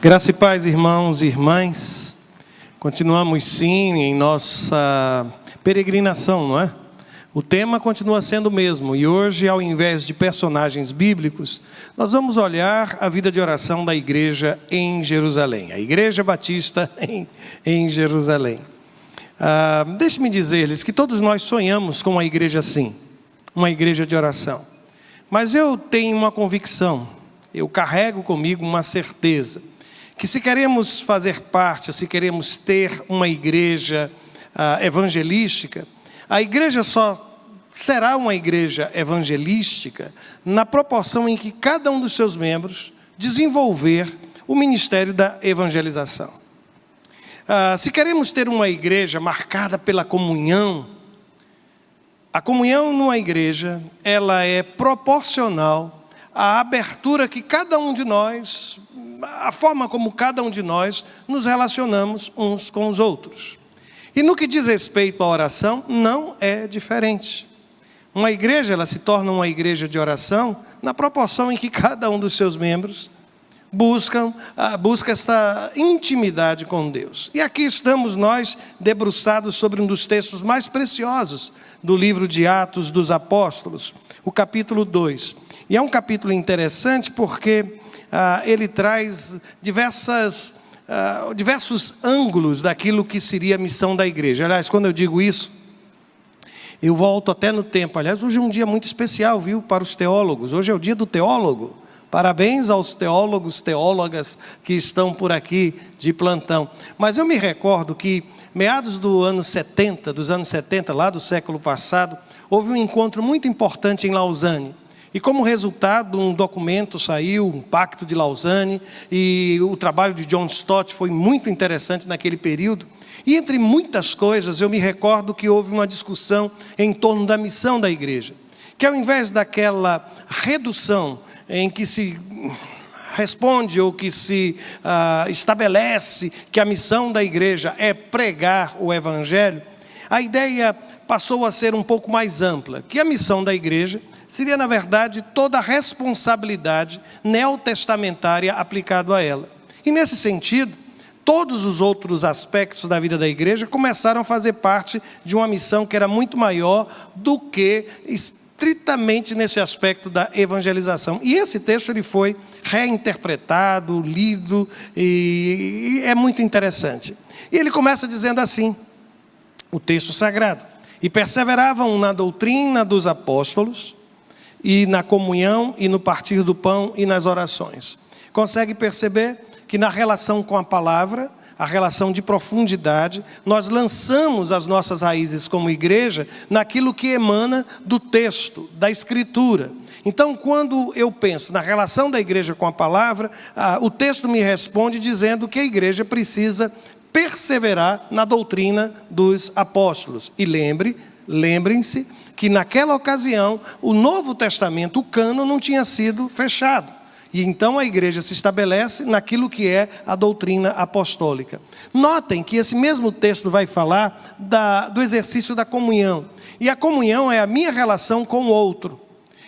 Graça e paz, irmãos e irmãs. Continuamos sim em nossa peregrinação, não é? O tema continua sendo o mesmo, e hoje, ao invés de personagens bíblicos, nós vamos olhar a vida de oração da igreja em Jerusalém, a Igreja Batista em Jerusalém. Deixe-me dizer-lhes que todos nós sonhamos com uma igreja assim, uma igreja de oração. Mas eu tenho uma convicção, eu carrego comigo uma certeza, que se queremos fazer parte, ou se queremos ter uma igreja evangelística, a igreja só será uma igreja evangelística na proporção em que cada um dos seus membros desenvolver o ministério da evangelização. Se queremos ter uma igreja marcada pela comunhão, a comunhão numa igreja, ela é proporcional à abertura que cada um de nós, a forma como cada um de nós nos relacionamos uns com os outros. E no que diz respeito à oração, não é diferente. Uma igreja, ela se torna uma igreja de oração na proporção em que cada um dos seus membros busca essa intimidade com Deus. E aqui estamos nós debruçados sobre um dos textos mais preciosos do livro de Atos dos Apóstolos, o capítulo 2. E é um capítulo interessante porque ele traz diversos ângulos daquilo que seria a missão da igreja. Aliás, quando eu digo isso, eu volto até no tempo. Aliás, hoje é um dia muito especial, viu, para os teólogos. Hoje é o dia do teólogo. Parabéns aos teólogos, teólogas que estão por aqui de plantão. Mas eu me recordo que, meados dos anos 70, lá do século passado, houve um encontro muito importante em Lausanne. E como resultado, um documento saiu, um Pacto de Lausanne, e o trabalho de John Stott foi muito interessante naquele período. E entre muitas coisas, eu me recordo que houve uma discussão em torno da missão da igreja. Que ao invés daquela redução em que se responde ou que se estabelece que a missão da igreja é pregar o evangelho, a ideia passou a ser um pouco mais ampla, que a missão da igreja seria, na verdade, toda a responsabilidade neotestamentária aplicada a ela. E nesse sentido, todos os outros aspectos da vida da igreja começaram a fazer parte de uma missão que era muito maior do que estritamente nesse aspecto da evangelização. E esse texto ele foi reinterpretado, lido, e é muito interessante. E ele começa dizendo assim, o texto sagrado: e perseveravam na doutrina dos apóstolos, e na comunhão, e no partir do pão, e nas orações. Consegue perceber que na relação com a palavra, a relação de profundidade, nós lançamos as nossas raízes como igreja naquilo que emana do texto, da escritura. Então, quando eu penso na relação da igreja com a palavra, o texto me responde dizendo que a igreja precisa perseverar na doutrina dos apóstolos. E lembrem-se que naquela ocasião, o Novo Testamento, o cânon, não tinha sido fechado. E então a igreja se estabelece naquilo que é a doutrina apostólica. Notem que esse mesmo texto vai falar do exercício da comunhão. E a comunhão é a minha relação com o outro.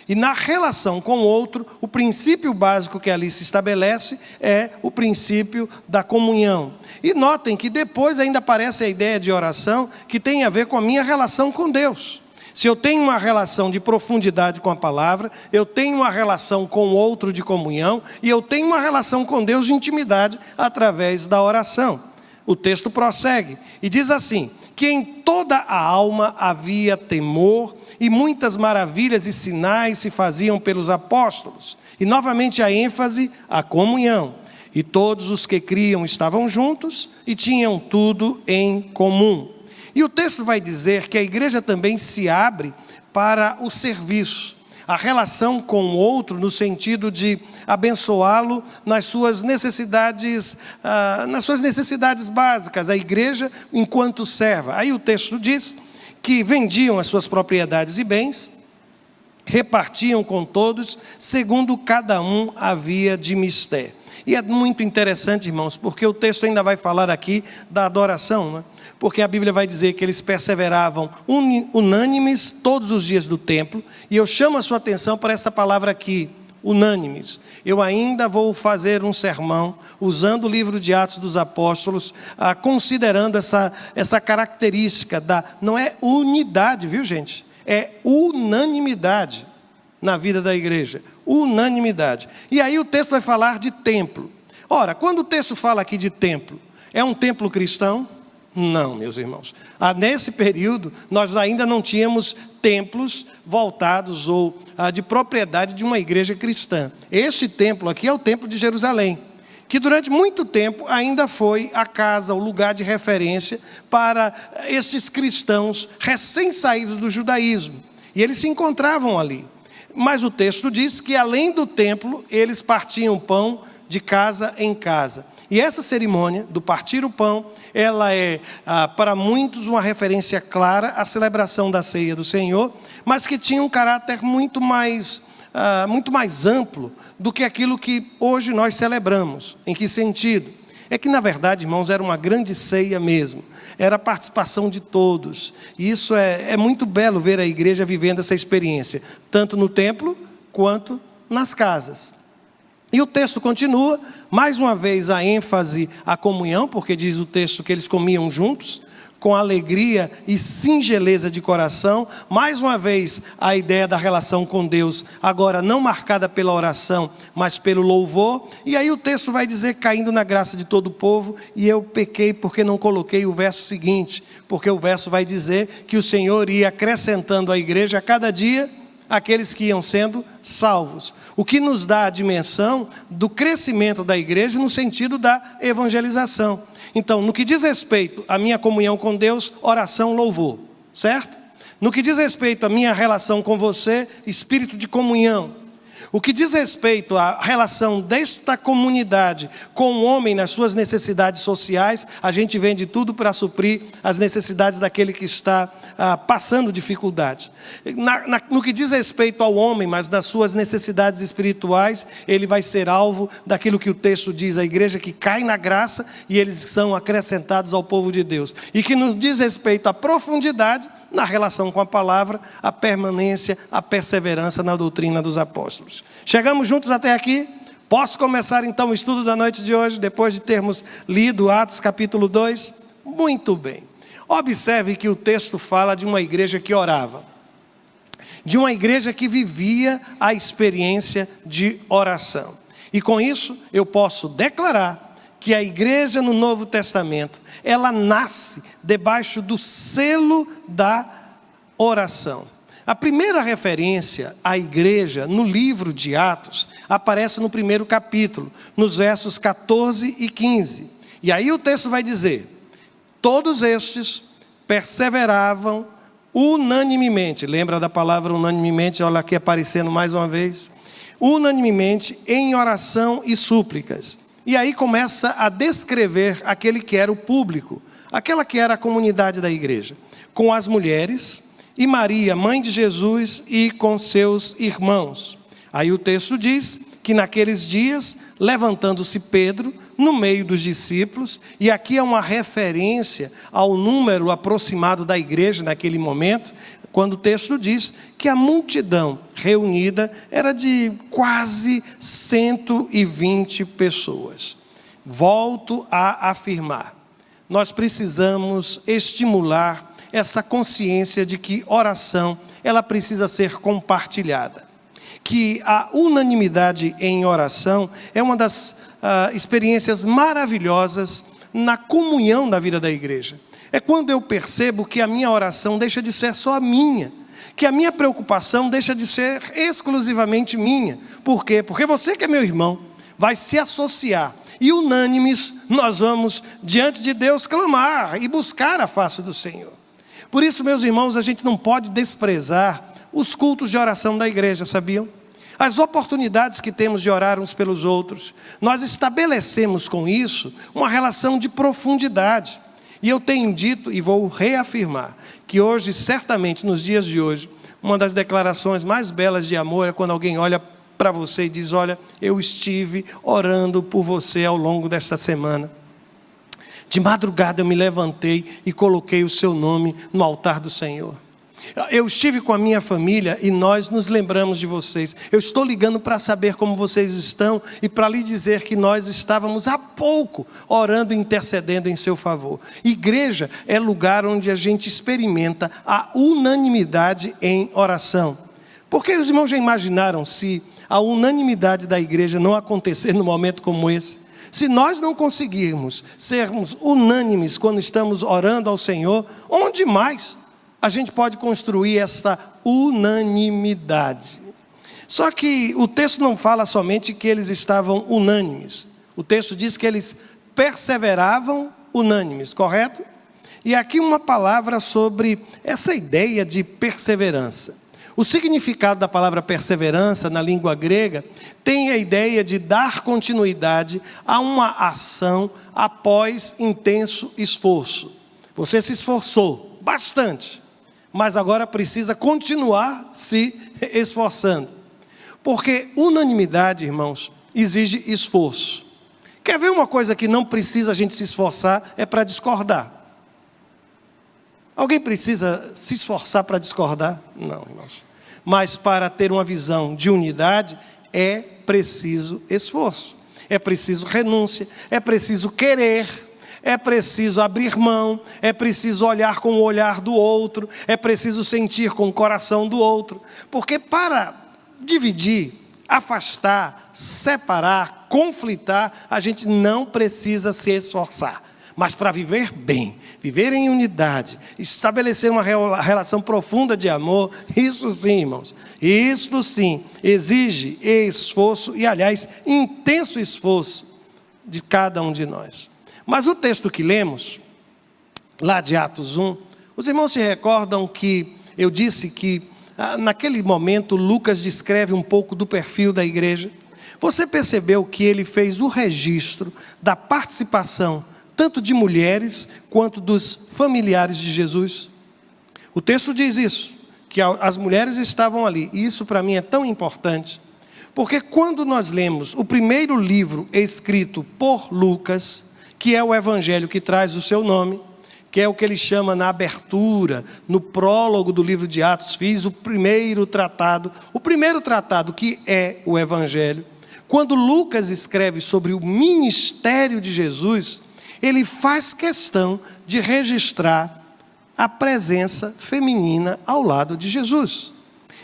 E na relação com o outro, o princípio básico que ali se estabelece é o princípio da comunhão. E notem que depois ainda aparece a ideia de oração que tem a ver com a minha relação com Deus. Se eu tenho uma relação de profundidade com a palavra, eu tenho uma relação com o outro de comunhão, e eu tenho uma relação com Deus de intimidade através da oração. O texto prossegue e diz assim, que em toda a alma havia temor, e muitas maravilhas e sinais se faziam pelos apóstolos. E novamente a ênfase, a comunhão. E todos os que criam estavam juntos e tinham tudo em comum. E o texto vai dizer que a igreja também se abre para o serviço, a relação com o outro no sentido de abençoá-lo nas suas necessidades básicas, a igreja enquanto serva. Aí o texto diz que vendiam as suas propriedades e bens, repartiam com todos, segundo cada um havia de mister. E é muito interessante, irmãos, porque o texto ainda vai falar aqui da adoração, né? Porque a Bíblia vai dizer que eles perseveravam unânimes todos os dias do templo. E eu chamo a sua atenção para essa palavra aqui, unânimes. Eu ainda vou fazer um sermão usando o livro de Atos dos Apóstolos, considerando essa característica não é unidade, viu gente? É unanimidade na vida da igreja, unanimidade. E aí o texto vai falar de templo. Ora, quando o texto fala aqui de templo, é um templo cristão? Não, meus irmãos. Nesse período, nós ainda não tínhamos templos voltados ou de propriedade de uma igreja cristã. Esse templo aqui é o templo de Jerusalém, que durante muito tempo ainda foi a casa, o lugar de referência para esses cristãos recém-saídos do judaísmo. E eles se encontravam ali. Mas o texto diz que além do templo, eles partiam pão de casa em casa. E essa cerimônia do partir o pão, ela é para muitos uma referência clara à celebração da ceia do Senhor, mas que tinha um caráter muito mais amplo do que aquilo que hoje nós celebramos. Em que sentido? É que na verdade, irmãos, era uma grande ceia mesmo. Era a participação de todos. E isso é muito belo ver a igreja vivendo essa experiência, tanto no templo quanto nas casas. E o texto continua, mais uma vez a ênfase à comunhão, porque diz o texto que eles comiam juntos, com alegria e singeleza de coração. Mais uma vez a ideia da relação com Deus, agora não marcada pela oração, mas pelo louvor. E aí o texto vai dizer, caindo na graça de todo o povo, e eu pequei porque não coloquei o verso seguinte, porque o verso vai dizer que o Senhor ia acrescentando à igreja a cada dia aqueles que iam sendo salvos. O que nos dá a dimensão do crescimento da igreja no sentido da evangelização. Então, no que diz respeito à minha comunhão com Deus, oração, louvor, certo? No que diz respeito à minha relação com você, espírito de comunhão. O que diz respeito à relação desta comunidade com o homem nas suas necessidades sociais, a gente vende tudo para suprir as necessidades daquele que está passando dificuldades. No que diz respeito ao homem, mas nas suas necessidades espirituais, ele vai ser alvo daquilo que o texto diz, a igreja que cai na graça e eles são acrescentados ao povo de Deus. E que nos diz respeito à profundidade, na relação com a palavra, a permanência, a perseverança na doutrina dos apóstolos. Chegamos juntos até aqui? Posso começar então o estudo da noite de hoje, depois de termos lido Atos capítulo 2? Muito bem. Observe que o texto fala de uma igreja que orava, de uma igreja que vivia a experiência de oração. E com isso eu posso declarar que a igreja no Novo Testamento, ela nasce debaixo do selo da oração. A primeira referência à igreja no livro de Atos aparece no primeiro capítulo, nos versos 14 e 15. E aí o texto vai dizer: todos estes perseveravam unanimemente. Lembra da palavra unanimemente? Olha aqui aparecendo mais uma vez. Unanimemente em oração e súplicas. E aí começa a descrever aquele que era o público, aquela que era a comunidade da igreja, com as mulheres e Maria, mãe de Jesus, e com seus irmãos. Aí o texto diz que naqueles dias, levantando-se Pedro, no meio dos discípulos, e aqui é uma referência ao número aproximado da igreja naquele momento, quando o texto diz que a multidão reunida era de quase 120 pessoas. Volto a afirmar, nós precisamos estimular essa consciência de que oração, ela precisa ser compartilhada. Que a unanimidade em oração é uma das experiências maravilhosas na comunhão da vida da igreja. É quando eu percebo que a minha oração deixa de ser só a minha, que a minha preocupação deixa de ser exclusivamente minha. Por quê? Porque você que é meu irmão vai se associar e unânimes nós vamos diante de Deus clamar e buscar a face do Senhor. Por isso, meus irmãos, a gente não pode desprezar os cultos de oração da igreja, sabiam? As oportunidades que temos de orar uns pelos outros, nós estabelecemos com isso uma relação de profundidade. E eu tenho dito e vou reafirmar que hoje, certamente nos dias de hoje, uma das declarações mais belas de amor é quando alguém olha para você e diz: olha, eu estive orando por você ao longo desta semana. De madrugada eu me levantei e coloquei o seu nome no altar do Senhor. Eu estive com a minha família e nós nos lembramos de vocês. Eu estou ligando para saber como vocês estão e para lhe dizer que nós estávamos há pouco orando e intercedendo em seu favor. Igreja é lugar onde a gente experimenta a unanimidade em oração. Porque os irmãos já imaginaram se a unanimidade da igreja não acontecer num momento como esse? Se nós não conseguirmos sermos unânimes quando estamos orando ao Senhor, onde mais a gente pode construir essa unanimidade? Só que o texto não fala somente que eles estavam unânimes. O texto diz que eles perseveravam unânimes, correto? E aqui uma palavra sobre essa ideia de perseverança. O significado da palavra perseverança na língua grega tem a ideia de dar continuidade a uma ação após intenso esforço. Você se esforçou bastante, mas agora precisa continuar se esforçando. Porque unanimidade, irmãos, exige esforço. Quer ver uma coisa que não precisa a gente se esforçar? É para discordar. Alguém precisa se esforçar para discordar? Não, irmãos. Mas para ter uma visão de unidade é preciso esforço, é preciso renúncia, é preciso querer, é preciso abrir mão, é preciso olhar com o olhar do outro, é preciso sentir com o coração do outro. Porque para dividir, afastar, separar, conflitar, a gente não precisa se esforçar. Mas para viver bem, viver em unidade, estabelecer uma relação profunda de amor, isso sim, irmãos, isso sim, exige esforço e, aliás, intenso esforço de cada um de nós. Mas o texto que lemos, lá de Atos 1, os irmãos se recordam que eu disse que, naquele momento, Lucas descreve um pouco do perfil da igreja. Você percebeu que ele fez o registro da participação tanto de mulheres quanto dos familiares de Jesus? O texto diz isso, que as mulheres estavam ali. E isso para mim é tão importante, porque quando nós lemos o primeiro livro escrito por Lucas, que é o evangelho que traz o seu nome, que é o que ele chama na abertura, no prólogo do livro de Atos, fiz o primeiro tratado que é o evangelho. Quando Lucas escreve sobre o ministério de Jesus, ele faz questão de registrar a presença feminina ao lado de Jesus.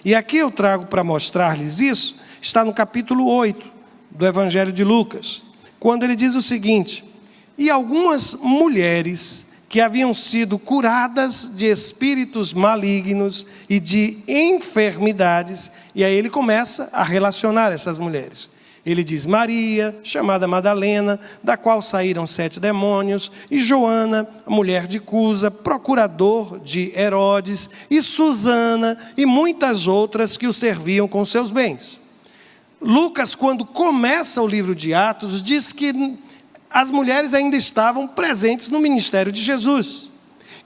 E aqui eu trago para mostrar-lhes isso, está no capítulo 8 do Evangelho de Lucas, quando ele diz o seguinte: e algumas mulheres que haviam sido curadas de espíritos malignos e de enfermidades, e aí ele começa a relacionar essas mulheres. Ele diz Maria, chamada Madalena, da qual saíram 7 demônios, e Joana, a mulher de Cusa, procurador de Herodes, e Susana, e muitas outras que o serviam com seus bens. Lucas, quando começa o livro de Atos, diz que as mulheres ainda estavam presentes no ministério de Jesus.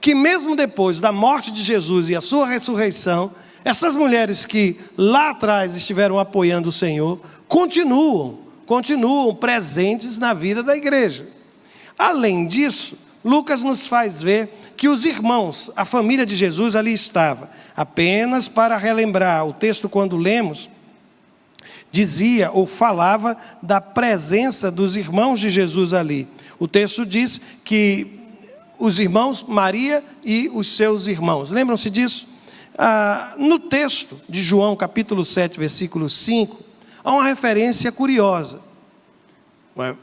Que mesmo depois da morte de Jesus e a sua ressurreição, essas mulheres que lá atrás estiveram apoiando o Senhor, continuam presentes na vida da igreja. Além disso, Lucas nos faz ver que os irmãos, a família de Jesus ali estava. Apenas para relembrar, o texto quando lemos, dizia ou falava da presença dos irmãos de Jesus ali. O texto diz que os irmãos, Maria e os seus irmãos. Lembram-se disso? No texto de João, capítulo 7, versículo 5, há uma referência curiosa.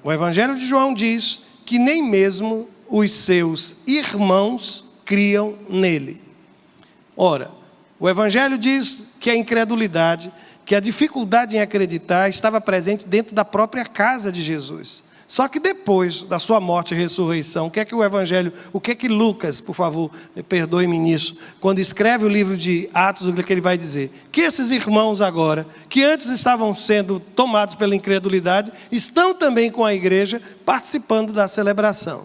O Evangelho de João diz que nem mesmo os seus irmãos criam nele. Ora, o Evangelho diz que a incredulidade, que a dificuldade em acreditar estava presente dentro da própria casa de Jesus. Só que depois da sua morte e ressurreição, o que é que Lucas, por favor, perdoe-me nisso, quando escreve o livro de Atos, o que ele vai dizer? Que esses irmãos agora, que antes estavam sendo tomados pela incredulidade, estão também com a igreja participando da celebração.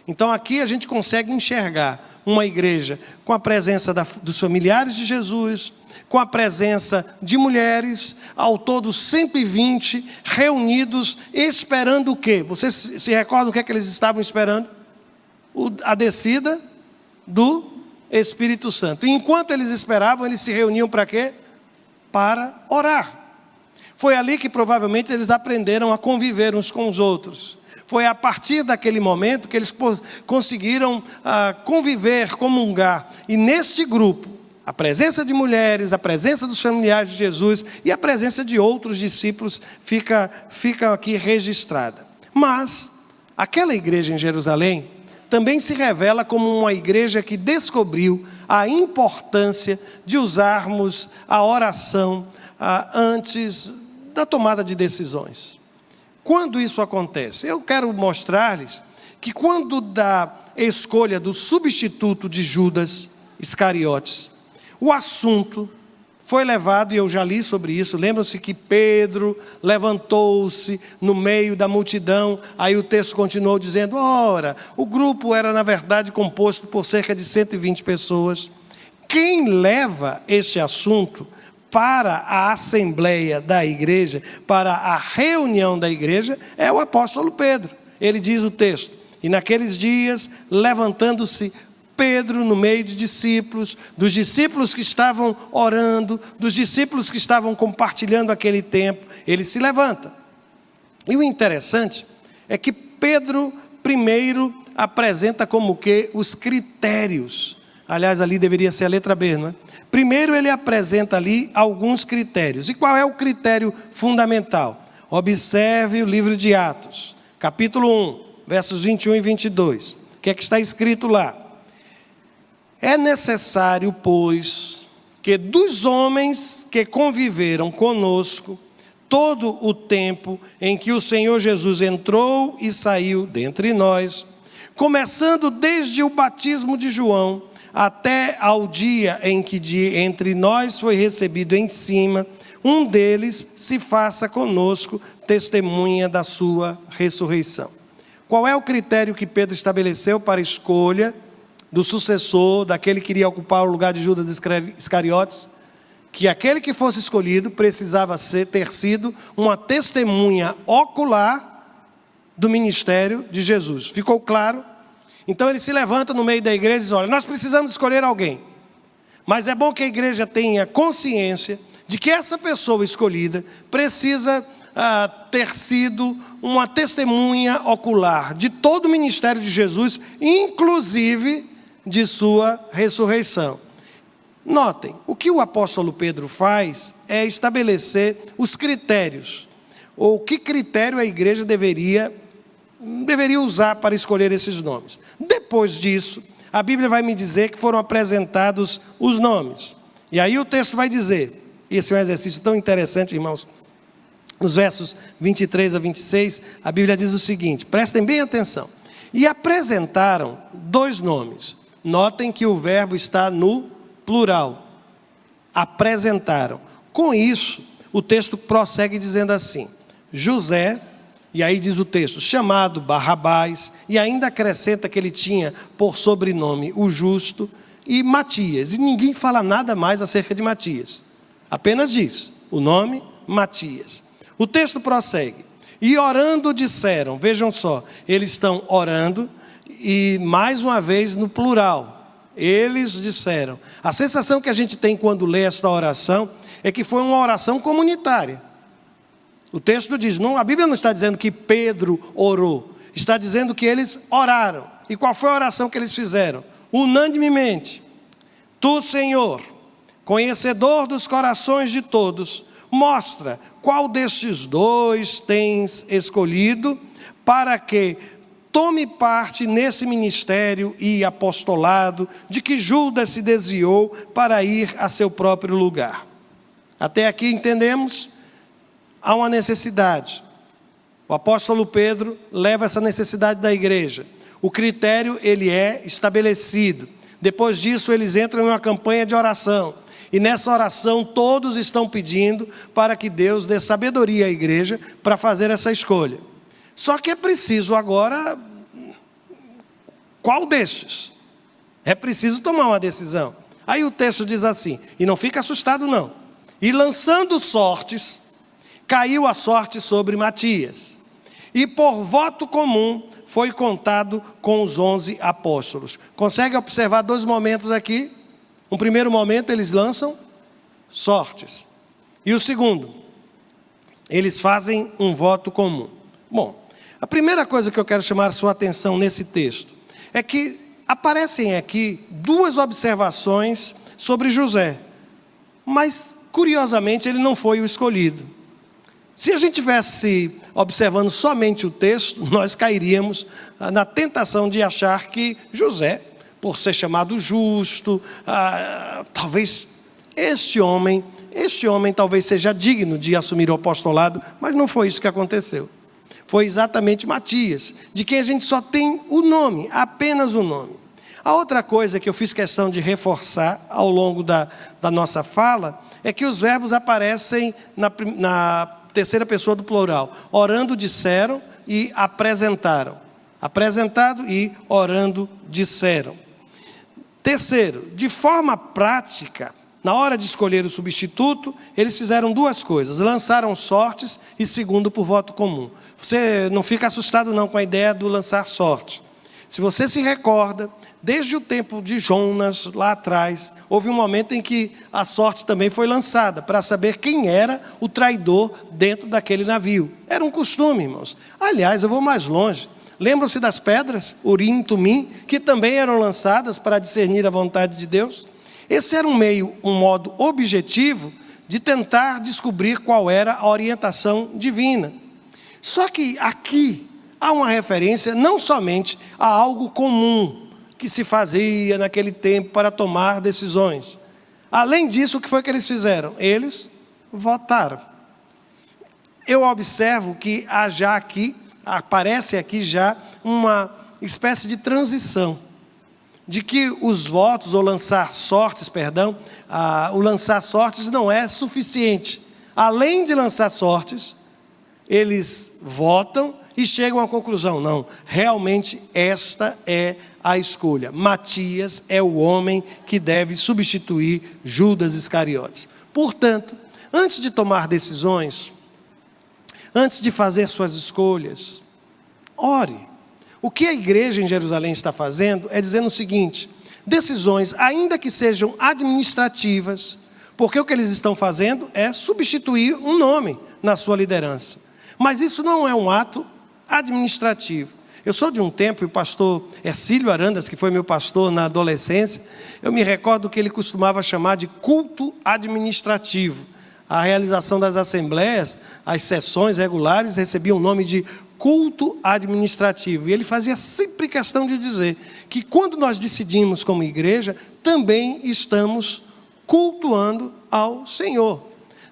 Então aqui a gente consegue enxergar uma igreja com a presença dos familiares de Jesus, com a presença de mulheres, ao todo 120 reunidos, esperando o quê? Vocês se recordam o que é que eles estavam esperando? A descida do Espírito Santo. E enquanto eles esperavam, eles se reuniam para quê? Para orar. Foi ali que provavelmente eles aprenderam a conviver uns com os outros. Foi a partir daquele momento que eles conseguiram conviver, comungar. E neste grupo, a presença de mulheres, a presença dos familiares de Jesus e a presença de outros discípulos fica aqui registrada. Mas aquela igreja em Jerusalém também se revela como uma igreja que descobriu a importância de usarmos a oração antes da tomada de decisões. Quando isso acontece? Eu quero mostrar-lhes que quando da escolha do substituto de Judas Iscariotes, o assunto foi levado, e eu já li sobre isso, lembram-se que Pedro levantou-se no meio da multidão, aí o texto continuou dizendo, ora, o grupo era na verdade composto por cerca de 120 pessoas. Quem leva este assunto para a assembleia da igreja, para a reunião da igreja, é o apóstolo Pedro. Ele diz o texto, e naqueles dias, levantando-se Pedro no meio de discípulos, dos discípulos que estavam orando, dos discípulos que estavam compartilhando aquele tempo, ele se levanta. E o interessante é que Pedro primeiro apresenta como que os critérios. Aliás, ali deveria ser a letra B, não é? Primeiro ele apresenta ali alguns critérios. E qual é o critério fundamental? Observe o livro de Atos, capítulo 1, versos 21 e 22. O que é que está escrito lá? É necessário, pois, que dos homens que conviveram conosco todo o tempo em que o Senhor Jesus entrou e saiu dentre nós, começando desde o batismo de João, até ao dia em que entre nós foi recebido em cima, um deles se faça conosco testemunha da sua ressurreição. Qual é o critério que Pedro estabeleceu para a escolha do sucessor, daquele que iria ocupar o lugar de Judas Iscariotes? Que aquele que fosse escolhido precisava ter sido uma testemunha ocular do ministério de Jesus. Ficou claro? Então ele se levanta no meio da igreja e diz, olha, nós precisamos escolher alguém. Mas é bom que a igreja tenha consciência de que essa pessoa escolhida precisa ter sido uma testemunha ocular de todo o ministério de Jesus, inclusive de sua ressurreição. Notem, o que o apóstolo Pedro faz é estabelecer os critérios, ou que critério a igreja deveria usar para escolher esses nomes. Depois disso, a Bíblia vai me dizer que foram apresentados os nomes. E aí o texto vai dizer, esse é um exercício tão interessante, irmãos, nos versos 23 a 26, a Bíblia diz o seguinte, prestem bem atenção. E apresentaram 2 nomes. Notem que o verbo está no plural. Apresentaram. Com isso, o texto prossegue dizendo assim, José, e aí diz o texto, chamado Barrabás, e ainda acrescenta que ele tinha por sobrenome o Justo, e Matias. E ninguém fala nada mais acerca de Matias. Apenas diz o nome Matias. O texto prossegue. E orando disseram, vejam só, eles estão orando, e mais uma vez no plural. Eles disseram. A sensação que a gente tem quando lê esta oração, é que foi uma oração comunitária. O texto diz, a Bíblia não está dizendo que Pedro orou, está dizendo que eles oraram. E qual foi a oração que eles fizeram? Unanimemente. Tu, Senhor, conhecedor dos corações de todos, mostra qual destes 2 tens escolhido para que tome parte nesse ministério e apostolado de que Judas se desviou para ir a seu próprio lugar. Até aqui entendemos? Há uma necessidade. O apóstolo Pedro leva essa necessidade da igreja. O critério, ele é estabelecido. Depois disso, eles entram em uma campanha de oração. E nessa oração, todos estão pedindo para que Deus dê sabedoria à igreja para fazer essa escolha. Só que é preciso agora, qual destes? É preciso tomar uma decisão. Aí o texto diz assim, e não fica assustado não. E lançando sortes, caiu a sorte sobre Matias. E por voto comum foi contado com os 11 apóstolos. Consegue observar dois momentos aqui? Um primeiro momento eles lançam sortes. E o segundo, eles fazem um voto comum. Bom, a primeira coisa que eu quero chamar a sua atenção nesse texto é que aparecem aqui duas observações sobre José. Mas, curiosamente, ele não foi o escolhido. Se a gente tivesse observando somente o texto, nós cairíamos na tentação de achar que José, por ser chamado justo, talvez este homem talvez seja digno de assumir o apostolado, mas não foi isso que aconteceu. Foi exatamente Matias, de quem a gente só tem o nome, apenas o nome. A outra coisa que eu fiz questão de reforçar ao longo da nossa fala, é que os verbos aparecem na terceira pessoa do plural. Orando disseram e apresentaram. Apresentado e orando disseram. Terceiro, de forma prática, na hora de escolher o substituto, eles fizeram duas coisas. Lançaram sortes e segundo, por voto comum. Você não fica assustado não com a ideia do lançar sorte. Se você se recorda, desde o tempo de Jonas, lá atrás, houve um momento em que a sorte também foi lançada, para saber quem era o traidor dentro daquele navio. Era um costume, irmãos. Aliás, eu vou mais longe. Lembram-se das pedras, Urim e Tumim, que também eram lançadas para discernir a vontade de Deus? Esse era um modo objetivo de tentar descobrir qual era a orientação divina. Só que aqui há uma referência não somente a algo comum que se fazia naquele tempo para tomar decisões. Além disso, o que foi que eles fizeram? Eles votaram. Eu observo que aparece aqui já uma espécie de transição, de que os votos, ou lançar sortes, o lançar sortes não é suficiente. Além de lançar sortes, eles votam e chegam à conclusão, não, realmente esta é a escolha. Matias é o homem que deve substituir Judas Iscariotes. Portanto, antes de tomar decisões, antes de fazer suas escolhas, ore. O que a igreja em Jerusalém está fazendo é dizendo o seguinte, decisões, ainda que sejam administrativas, porque o que eles estão fazendo é substituir um nome na sua liderança. Mas isso não é um ato administrativo. Eu sou de um tempo, e o pastor Ercílio Arandas, que foi meu pastor na adolescência, eu me recordo que ele costumava chamar de culto administrativo. A realização das assembleias, as sessões regulares, recebiam o nome de culto administrativo. E ele fazia sempre questão de dizer que quando nós decidimos como igreja, também estamos cultuando ao Senhor.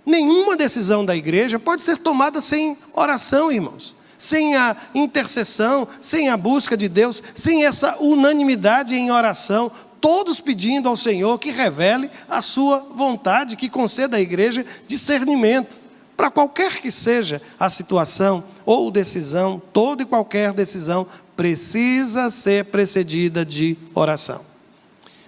Nenhuma decisão da igreja pode ser tomada sem oração, irmãos. Sem a intercessão, sem a busca de Deus, sem essa unanimidade em oração, todos pedindo ao Senhor que revele a sua vontade, que conceda à igreja discernimento. Para qualquer que seja a situação ou decisão, toda e qualquer decisão precisa ser precedida de oração.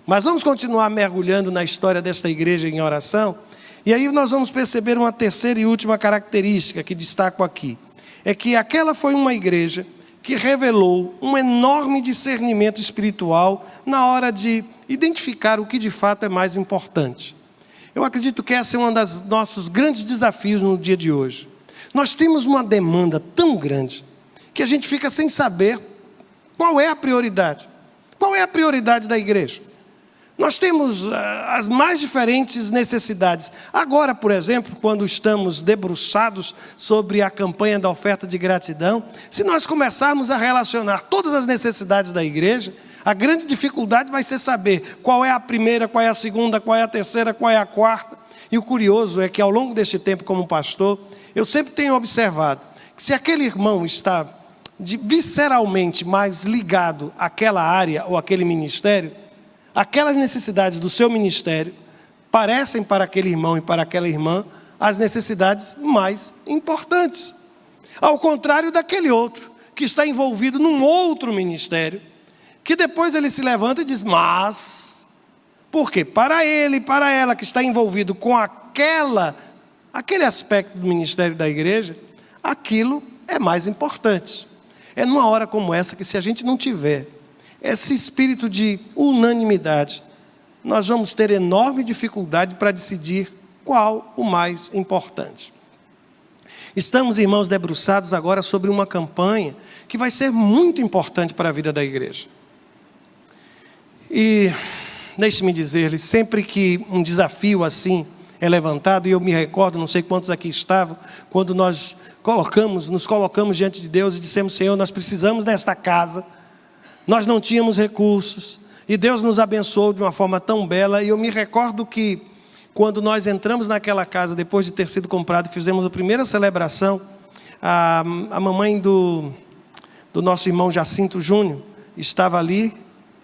Mas vamos continuar mergulhando na história desta igreja em oração, e aí nós vamos perceber uma terceira e última característica que destaco aqui. É que aquela foi uma igreja que revelou um enorme discernimento espiritual na hora de identificar o que de fato é mais importante. Eu acredito que esse é um dos nossos grandes desafios no dia de hoje. Nós temos uma demanda tão grande que a gente fica sem saber qual é a prioridade. Qual é a prioridade da igreja? Nós temos as mais diferentes necessidades. Agora, por exemplo, quando estamos debruçados sobre a campanha da oferta de gratidão, se nós começarmos a relacionar todas as necessidades da igreja, a grande dificuldade vai ser saber qual é a primeira, qual é a segunda, qual é a terceira, qual é a quarta. E o curioso é que ao longo deste tempo como pastor, eu sempre tenho observado que se aquele irmão está visceralmente mais ligado àquela área ou àquele ministério, aquelas necessidades do seu ministério parecem para aquele irmão e para aquela irmã as necessidades mais importantes. Ao contrário daquele outro, que está envolvido num outro ministério, que depois ele se levanta e diz, mas, Porque para ele e para ela que está envolvido com aquele aspecto do ministério da igreja, aquilo é mais importante. É numa hora como essa que, se a gente não tiver esse espírito de unanimidade, nós vamos ter enorme dificuldade para decidir qual o mais importante. Estamos, irmãos, debruçados agora sobre uma campanha que vai ser muito importante para a vida da igreja. E deixe-me dizer-lhes, sempre que um desafio assim é levantado, e eu me recordo, não sei quantos aqui estavam, quando nós nos colocamos diante de Deus e dissemos: Senhor, nós precisamos desta casa, nós não tínhamos recursos, e Deus nos abençoou de uma forma tão bela. E eu me recordo que, quando nós entramos naquela casa, depois de ter sido comprado, fizemos a primeira celebração, a mamãe do nosso irmão Jacinto Júnior estava ali,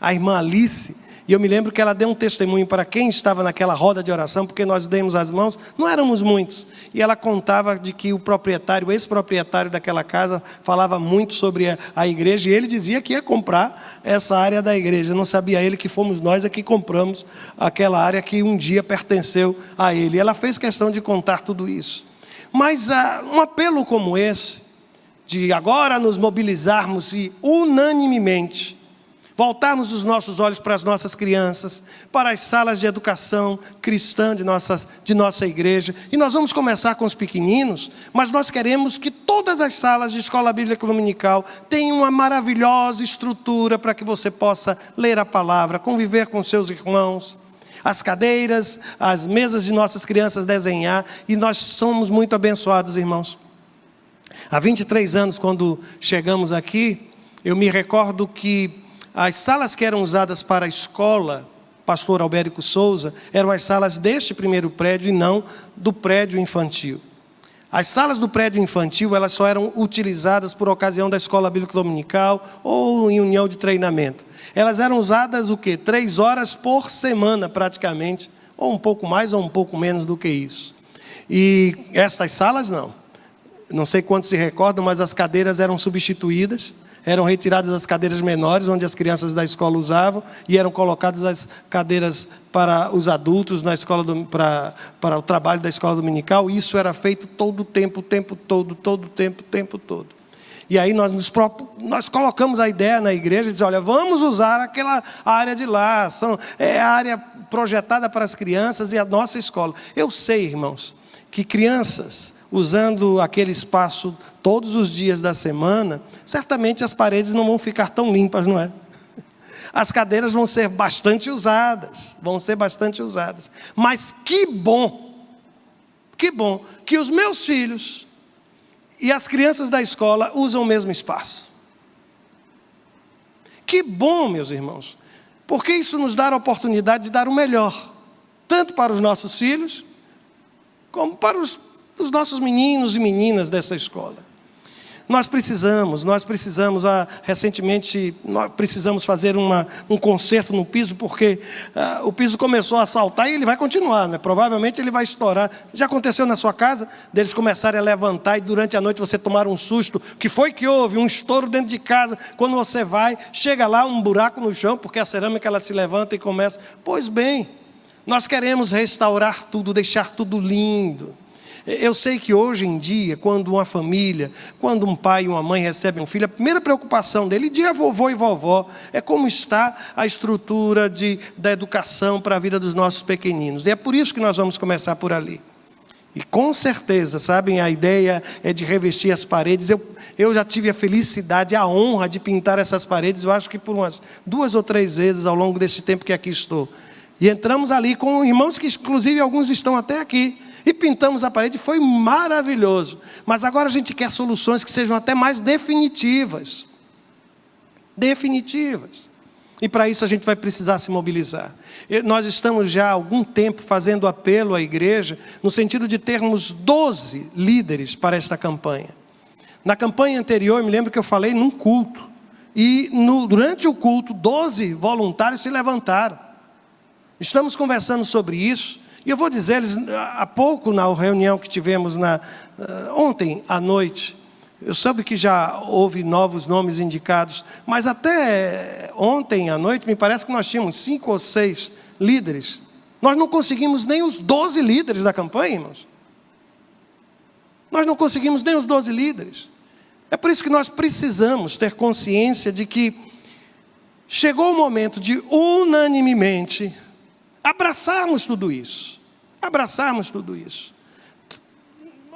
a irmã Alice, e eu me lembro que ela deu um testemunho para quem estava naquela roda de oração, porque nós demos as mãos, não éramos muitos, e ela contava de que o ex-proprietário daquela casa, falava muito sobre a igreja, e ele dizia que ia comprar essa área da igreja. Não sabia ele que fomos nós que compramos aquela área que um dia pertenceu a ele. E ela fez questão de contar tudo isso. Mas um apelo como esse, de agora nos mobilizarmos e unanimemente voltarmos os nossos olhos para as nossas crianças, para as salas de educação cristã de nossa igreja. E nós vamos começar com os pequeninos, mas nós queremos que todas as salas de escola bíblica dominical tenham uma maravilhosa estrutura para que você possa ler a palavra, conviver com seus irmãos, as cadeiras, as mesas de nossas crianças desenhar. E nós somos muito abençoados, irmãos. Há 23 anos, quando chegamos aqui, eu me recordo que as salas que eram usadas para a escola Pastor Albérico Souza eram as salas deste primeiro prédio e não do prédio infantil. As salas do prédio infantil, elas só eram utilizadas por ocasião da escola bíblica dominical ou em união de treinamento. Elas eram usadas 3 horas por semana praticamente, ou um pouco mais ou um pouco menos do que isso. E essas salas não sei quantos se recordam, mas as cadeiras eram substituídas. Eram retiradas as cadeiras menores, onde as crianças da escola usavam, e eram colocadas as cadeiras para os adultos na escola para o trabalho da escola dominical. E isso era feito todo o tempo todo. E aí nós colocamos a ideia na igreja, de dizer: olha, vamos usar aquela área de lá, é a área projetada para as crianças e a nossa escola. Eu sei, irmãos, que crianças usando aquele espaço todos os dias da semana, certamente as paredes não vão ficar tão limpas, não é? As cadeiras vão ser bastante usadas, Mas que bom que os meus filhos e as crianças da escola usam o mesmo espaço. Que bom, meus irmãos, porque isso nos dá a oportunidade de dar o melhor, tanto para os nossos filhos, como para os nossos meninos e meninas dessa escola. Nós precisamos, recentemente, nós precisamos fazer um conserto no piso, porque o piso começou a saltar e ele vai continuar, né? Provavelmente ele vai estourar. Já aconteceu na sua casa, deles começarem a levantar e durante a noite você tomar um susto? Que foi que houve? Um estouro dentro de casa. Quando você vai, chega lá um buraco no chão, porque a cerâmica ela se levanta e começa. Pois bem, nós queremos restaurar tudo, deixar tudo lindo. Eu sei que hoje em dia, quando uma família, quando um pai e uma mãe recebem um filho, a primeira preocupação dele, de vovô e vovó, é como está a estrutura da educação para a vida dos nossos pequeninos. E é por isso que nós vamos começar por ali. E com certeza, sabem, a ideia é de revestir as paredes. Eu já tive a felicidade, a honra de pintar essas paredes, eu acho que por umas 2 ou 3 vezes ao longo desse tempo que aqui estou. E entramos ali com irmãos que, inclusive, alguns estão até aqui. E pintamos a parede, foi maravilhoso. Mas agora a gente quer soluções que sejam até mais definitivas. E para isso a gente vai precisar se mobilizar. Nós estamos já há algum tempo fazendo apelo à igreja, no sentido de termos 12 líderes para esta campanha. Na campanha anterior, eu me lembro que eu falei num culto. E durante o culto, 12 voluntários se levantaram. Estamos conversando sobre isso. E eu vou dizer-lhes, há pouco, na reunião que tivemos ontem à noite, eu soube que já houve novos nomes indicados, mas até ontem à noite, me parece que nós tínhamos 5 ou 6 líderes. Nós não conseguimos nem os 12 líderes da campanha, irmãos. Nós não conseguimos nem os 12 líderes. É por isso que nós precisamos ter consciência de que chegou o momento de unanimemente abraçarmos tudo isso. Abraçarmos tudo isso.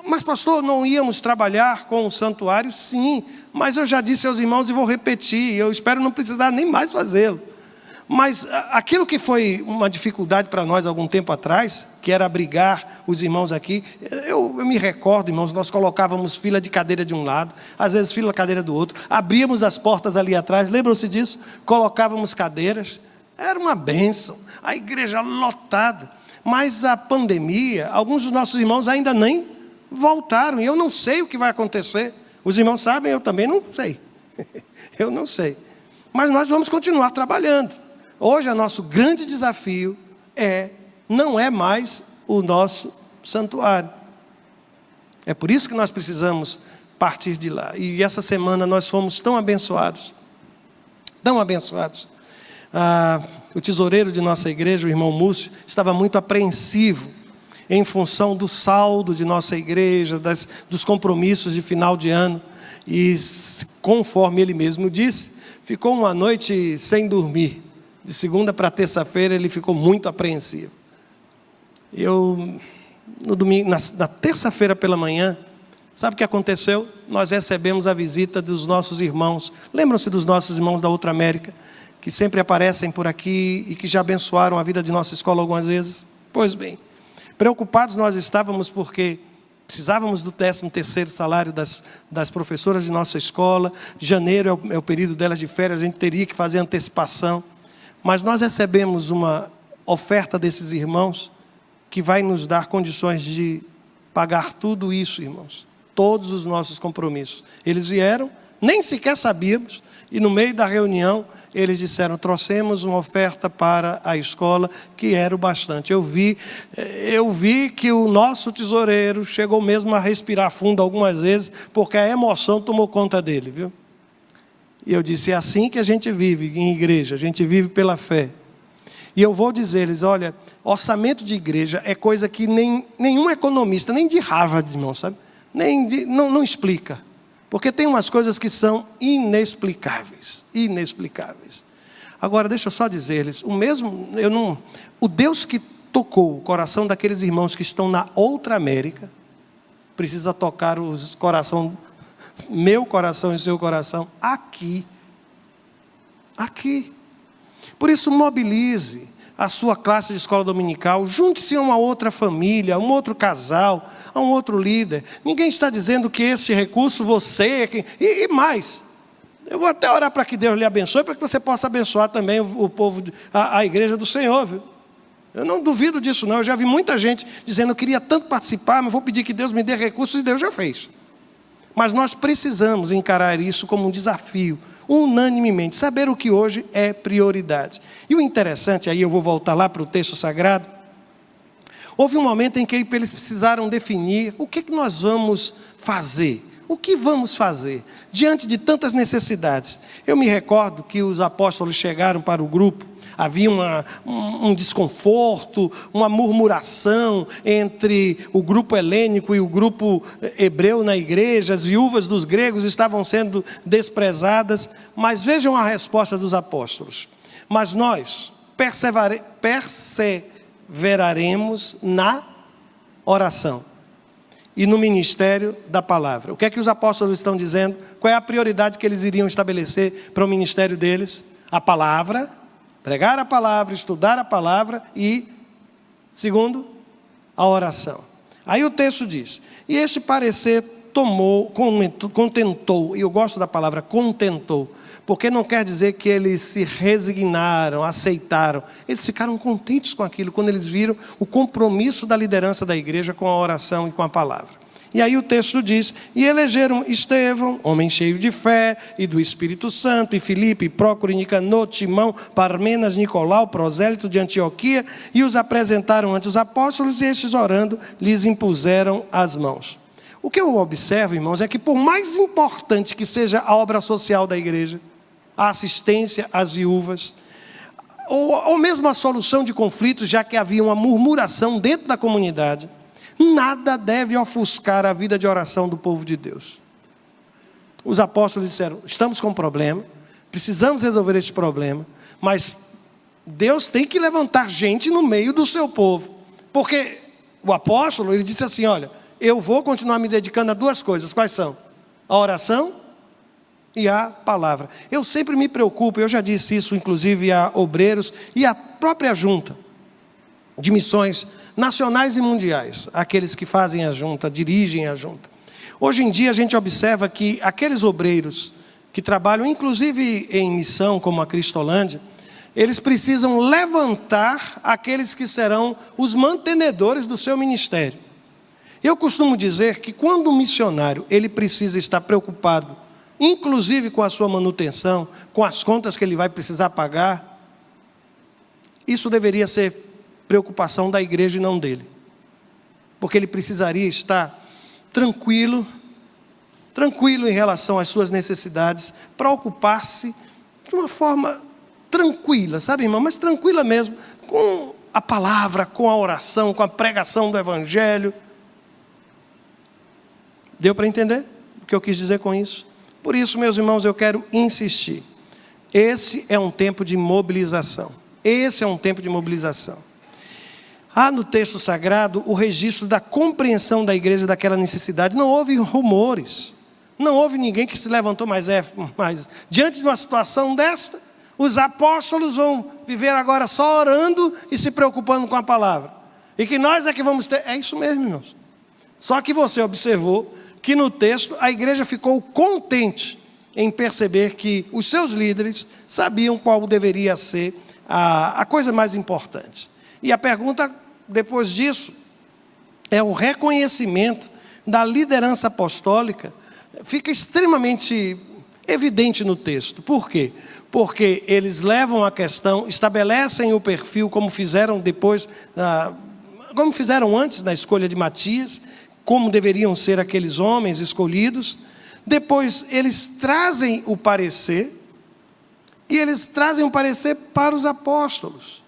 Mas pastor, não íamos trabalhar com o santuário? Sim, mas eu já disse aos irmãos e vou repetir, eu espero não precisar nem mais fazê-lo. Mas aquilo que foi uma dificuldade para nós algum tempo atrás, que era abrigar os irmãos aqui, eu me recordo, irmãos, nós colocávamos fila de cadeira de um lado, às vezes fila de cadeira do outro, abríamos as portas ali atrás, lembram-se disso? Colocávamos cadeiras, era uma bênção, a igreja lotada. Mas a pandemia, alguns dos nossos irmãos ainda nem voltaram, e eu não sei o que vai acontecer. Os irmãos sabem, eu também não sei. Eu não sei. Mas nós vamos continuar trabalhando. Hoje, o nosso grande desafio não é mais o nosso santuário. É por isso que nós precisamos partir de lá. E essa semana nós fomos tão abençoados. Tão abençoados. O tesoureiro de nossa igreja, o irmão Múcio, estava muito apreensivo em função do saldo de nossa igreja, dos compromissos de final de ano. E conforme ele mesmo disse, ficou uma noite sem dormir. De segunda para terça-feira ele ficou muito apreensivo. No domingo, na terça-feira pela manhã, sabe o que aconteceu? Nós recebemos a visita dos nossos irmãos. Lembram-se dos nossos irmãos da Outra América, que sempre aparecem por aqui e que já abençoaram a vida de nossa escola algumas vezes? Pois bem, preocupados nós estávamos porque precisávamos do 13º salário das professoras de nossa escola. Janeiro é o período delas de férias, a gente teria que fazer antecipação. Mas nós recebemos uma oferta desses irmãos que vai nos dar condições de pagar tudo isso, irmãos. Todos os nossos compromissos. Eles vieram, nem sequer sabíamos, e no meio da reunião eles disseram, trouxemos uma oferta para a escola, que era o bastante. Eu vi que o nosso tesoureiro chegou mesmo a respirar fundo algumas vezes, porque a emoção tomou conta dele, viu? E eu disse, é assim que a gente vive em igreja, a gente vive pela fé. E eu vou dizer-lhes, olha, orçamento de igreja é coisa que nenhum economista, nem de Harvard, irmão, sabe? Não explica. Porque tem umas coisas que são inexplicáveis, inexplicáveis. Agora, deixa eu só dizer-lhes, o Deus que tocou o coração daqueles irmãos que estão na Outra América, precisa tocar meu coração e seu coração aqui. Aqui. Por isso, mobilize a sua classe de escola dominical, junte-se a uma outra família, a um outro casal, a um outro líder. Ninguém está dizendo que esse recurso você... E mais, eu vou até orar para que Deus lhe abençoe, para que você possa abençoar também o povo, a igreja do Senhor, viu? Eu não duvido disso não, eu já vi muita gente dizendo, eu queria tanto participar, mas vou pedir que Deus me dê recursos, e Deus já fez. Mas nós precisamos encarar isso como um desafio, unanimemente, saber o que hoje é prioridade. E o interessante, aí eu vou voltar lá para o texto sagrado, houve um momento em que eles precisaram definir o que nós vamos fazer. O que vamos fazer diante de tantas necessidades? Eu me recordo que os apóstolos chegaram para o grupo, havia um desconforto, uma murmuração entre o grupo helênico e o grupo hebreu na igreja. As viúvas dos gregos estavam sendo desprezadas. Mas vejam a resposta dos apóstolos. Mas nós perseveraremos na oração e no ministério da palavra. O que é que os apóstolos estão dizendo? Qual é a prioridade que eles iriam estabelecer para o ministério deles? A palavra, pregar a palavra, estudar a palavra e, segundo, a oração. Aí o texto diz, e este parecer contentou, e eu gosto da palavra contentou, porque não quer dizer que eles se resignaram, aceitaram. Eles ficaram contentes com aquilo, quando eles viram o compromisso da liderança da igreja com a oração e com a palavra. E aí o texto diz, e elegeram Estevão, homem cheio de fé e do Espírito Santo, e Filipe, e Prócoro, Nicanor, Timão, Parmenas, Nicolau, prosélito de Antioquia, e os apresentaram ante os apóstolos, e estes orando, lhes impuseram as mãos. O que eu observo, irmãos, é que por mais importante que seja a obra social da igreja, a assistência às viúvas, ou mesmo a solução de conflitos, já que havia uma murmuração dentro da comunidade, nada deve ofuscar a vida de oração do povo de Deus. Os apóstolos disseram: estamos com um problema, precisamos resolver este problema, mas Deus tem que levantar gente no meio do seu povo. Porque o apóstolo, ele disse assim: olha, eu vou continuar me dedicando a duas coisas. Quais são? A oração e a palavra. Eu sempre me preocupo, eu já disse isso inclusive a obreiros e a própria junta de missões nacionais e mundiais, aqueles que fazem a junta, dirigem a junta. Hoje em dia a gente observa que aqueles obreiros que trabalham inclusive em missão, como a Cristolândia, eles precisam levantar aqueles que serão os mantenedores do seu ministério. Eu costumo dizer que quando um missionário ele precisa estar preocupado, inclusive com a sua manutenção, com as contas que ele vai precisar pagar, isso deveria ser preocupação da igreja e não dele. Porque ele precisaria estar tranquilo em relação às suas necessidades, para ocupar-se de uma forma tranquila, sabe, irmão? Mas tranquila mesmo, com a palavra, com a oração, com a pregação do Evangelho. Deu para entender o que eu quis dizer com isso? Por isso, meus irmãos, eu quero insistir. Esse é um tempo de mobilização. Esse é um tempo de mobilização. Há no texto sagrado o registro da compreensão da igreja daquela necessidade. Não houve rumores. Não houve ninguém que se levantou, mas diante de uma situação desta, os apóstolos vão viver agora só orando e se preocupando com a palavra. E que nós é que vamos ter... É isso mesmo, irmãos. Só que você observou que no texto a igreja ficou contente em perceber que os seus líderes sabiam qual deveria ser a coisa mais importante. E a pergunta depois disso é o reconhecimento da liderança apostólica. Fica extremamente evidente no texto. Por quê? Porque eles levam a questão, estabelecem o perfil como fizeram depois, como fizeram antes na escolha de Matias, como deveriam ser aqueles homens escolhidos. Depois eles trazem o parecer, e eles trazem o parecer para os apóstolos.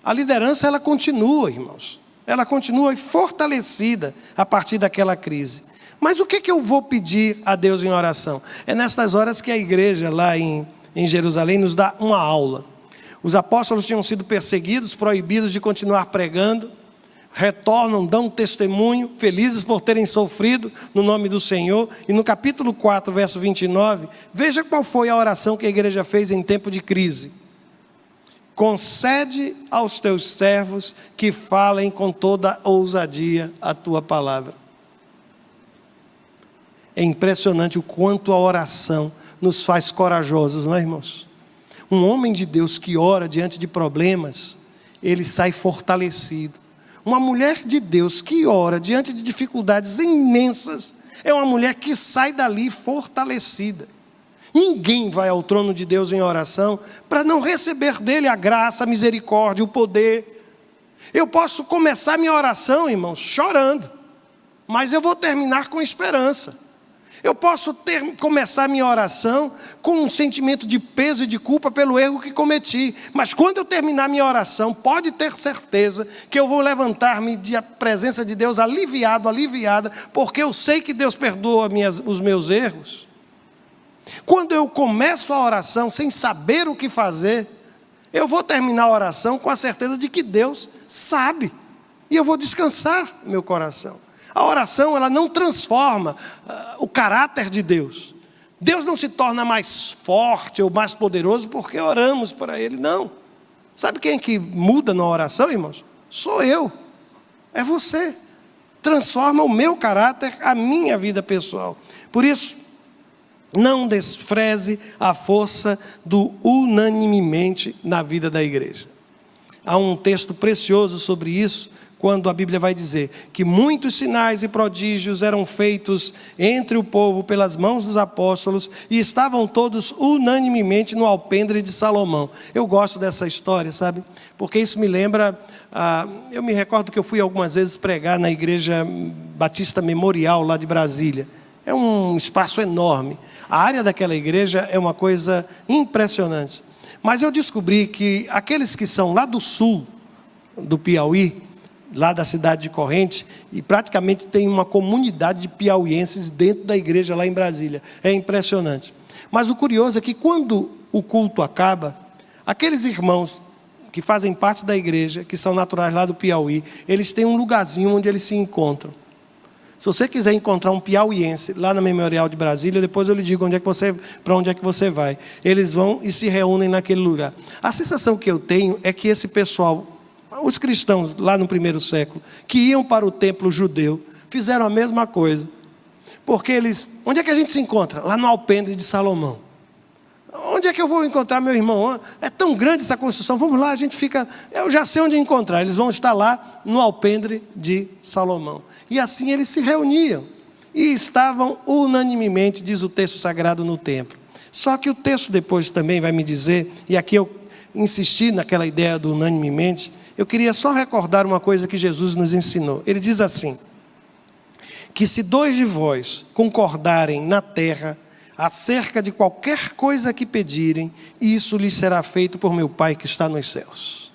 A liderança, ela continua, irmãos. Ela continua fortalecida a partir daquela crise. Mas o que eu vou pedir a Deus em oração? É nessas horas que a igreja lá em Jerusalém nos dá uma aula. Os apóstolos tinham sido perseguidos, proibidos de continuar pregando. Retornam, dão testemunho, felizes por terem sofrido no nome do Senhor. E no capítulo 4, verso 29, veja qual foi a oração que a igreja fez em tempo de crise. Concede aos teus servos que falem com toda ousadia a tua palavra. É impressionante o quanto a oração nos faz corajosos, não é, irmãos? Um homem de Deus que ora diante de problemas, ele sai fortalecido. Uma mulher de Deus que ora diante de dificuldades imensas, é uma mulher que sai dali fortalecida. Ninguém vai ao trono de Deus em oração para não receber dele a graça, a misericórdia, o poder. Eu posso começar minha oração, irmãos, chorando, mas eu vou terminar com esperança. Eu posso começar minha oração com um sentimento de peso e de culpa pelo erro que cometi. Mas quando eu terminar minha oração, pode ter certeza que eu vou levantar-me da presença de Deus aliviada, porque eu sei que Deus perdoa os meus erros. Quando eu começo a oração sem saber o que fazer, eu vou terminar a oração com a certeza de que Deus sabe. E eu vou descansar meu coração. A oração, ela não transforma o caráter de Deus. Deus não se torna mais forte ou mais poderoso porque oramos para Ele, não. Sabe quem é que muda na oração, irmãos? Sou eu, é você. Transforma o meu caráter, a minha vida pessoal. Por isso, não despreze a força do unanimemente na vida da igreja. Há um texto precioso sobre isso, quando a Bíblia vai dizer que muitos sinais e prodígios eram feitos entre o povo pelas mãos dos apóstolos e estavam todos unanimemente no alpendre de Salomão. Eu gosto dessa história, sabe? Porque isso me lembra, eu me recordo que eu fui algumas vezes pregar na Igreja Batista Memorial lá de Brasília. É um espaço enorme. A área daquela igreja é uma coisa impressionante. Mas eu descobri que aqueles que são lá do sul do Piauí, lá da cidade de Corrente, e praticamente tem uma comunidade de piauienses dentro da igreja lá em Brasília. É impressionante. Mas o curioso é que quando o culto acaba, aqueles irmãos que fazem parte da igreja, que são naturais lá do Piauí, eles têm um lugarzinho onde eles se encontram. Se você quiser encontrar um piauiense lá na Memorial de Brasília, depois eu lhe digo para onde é que você vai. Eles vão e se reúnem naquele lugar. A sensação que eu tenho é que esse pessoal, os cristãos lá no primeiro século, que iam para o templo judeu, fizeram a mesma coisa. Porque eles... Onde é que a gente se encontra? Lá no alpendre de Salomão. Onde é que eu vou encontrar meu irmão? É tão grande essa construção, vamos lá, a gente fica... Eu já sei onde encontrar, eles vão estar lá no alpendre de Salomão. E assim eles se reuniam. E estavam unanimemente, diz o texto sagrado, no templo. Só que o texto depois também vai me dizer, e aqui eu insisti naquela ideia do unanimemente, eu queria só recordar uma coisa que Jesus nos ensinou. Ele diz assim, que se 2 de vós concordarem na terra acerca de qualquer coisa que pedirem, isso lhes será feito por meu Pai que está nos céus.